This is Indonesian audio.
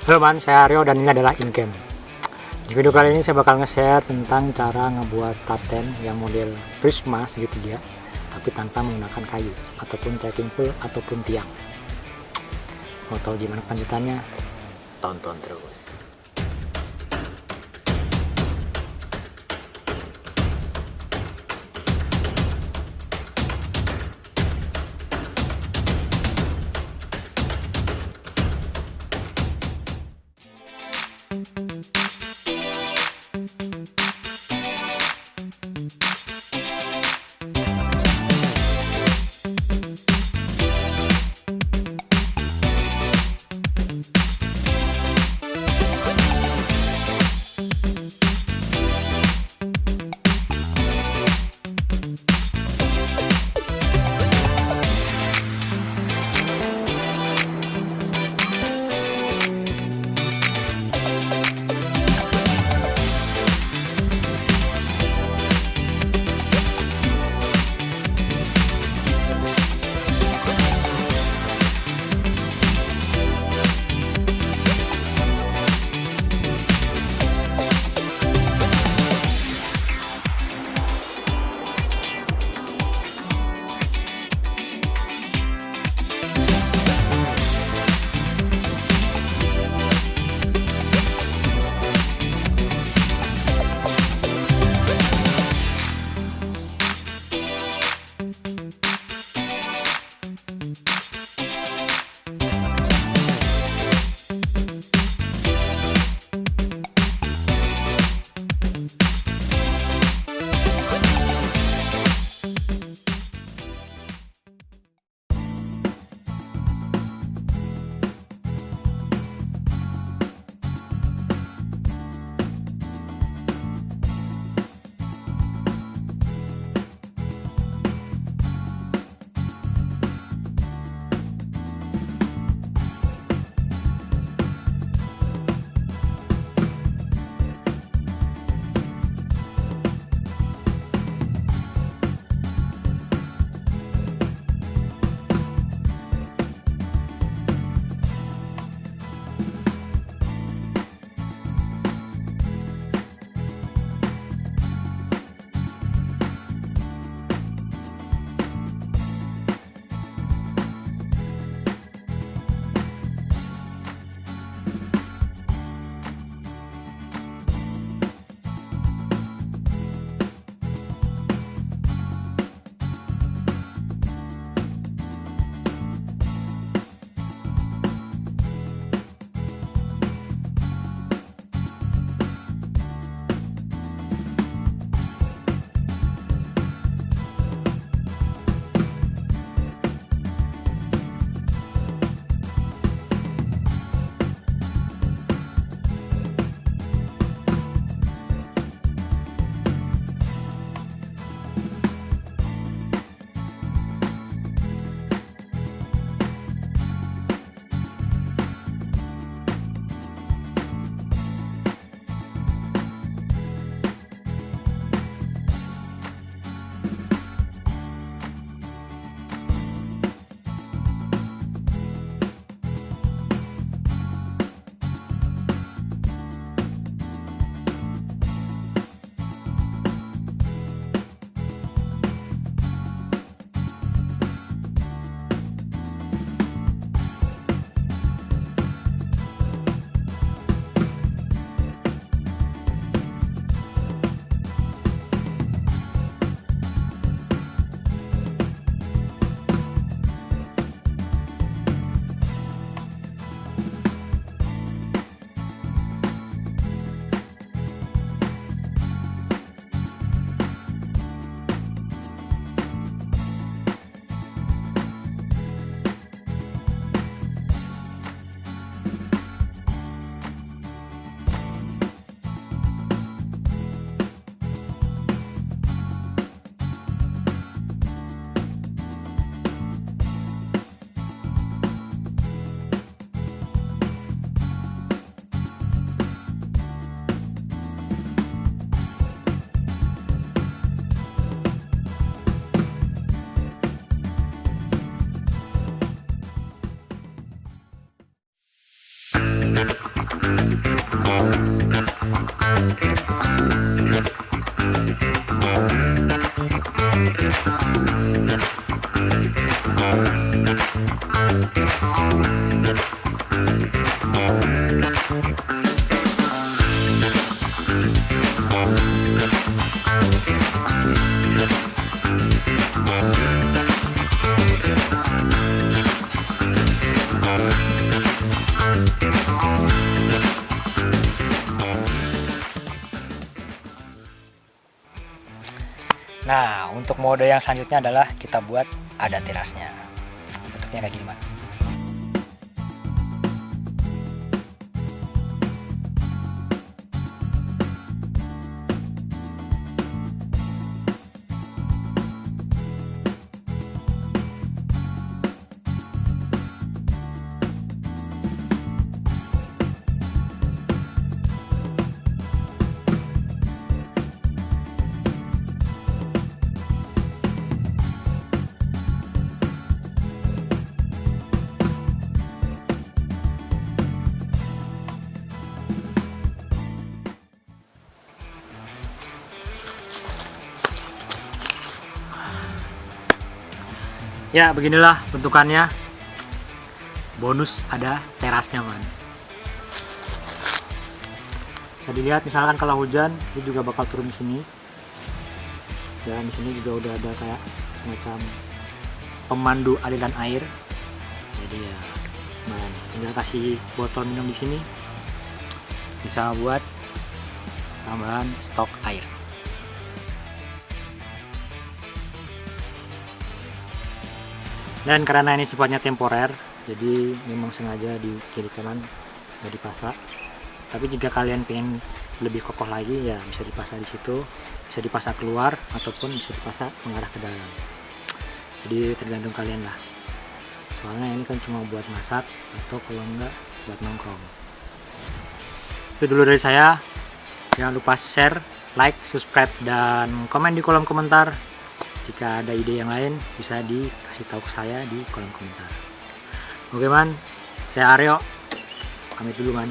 Halo man, saya Aryo dan ini adalah InCam. Di video kali ini saya bakal nge-share tentang cara ngebuat tarten yang model prisma segitiga tapi tanpa menggunakan kayu ataupun trekking pole ataupun tiang. Mau tahu gimana kelanjutannya? Tonton terus. Nah, untuk mode yang selanjutnya adalah kita buat ada terasnya. Bentuknya kayak gimana? Ya, beginilah bentukannya. Bonus ada terasnya, man. Bisa dilihat misalkan kalau hujan, itu juga bakal turun di sini. Dan di sini juga udah ada kayak semacam pemandu aliran air. Jadi ya, man, tinggal kasih botol minum di sini. Bisa buat tambahan stok air. Dan karena ini sifatnya temporer, jadi memang sengaja di kiri kanan nggak dipasang. Tapi jika kalian pengen lebih kokoh lagi, ya bisa dipasang di situ, bisa dipasang keluar ataupun bisa dipasang mengarah ke dalam. Jadi tergantung kalian lah. Soalnya ini kan cuma buat masak atau kalau enggak buat nongkrong. Itu dulu dari saya. Jangan lupa share, like, subscribe, dan komen di kolom komentar. Jika ada ide yang lain bisa dikasih tahu ke saya di kolom komentar. Oke man, saya Aryo, pamit dulu man.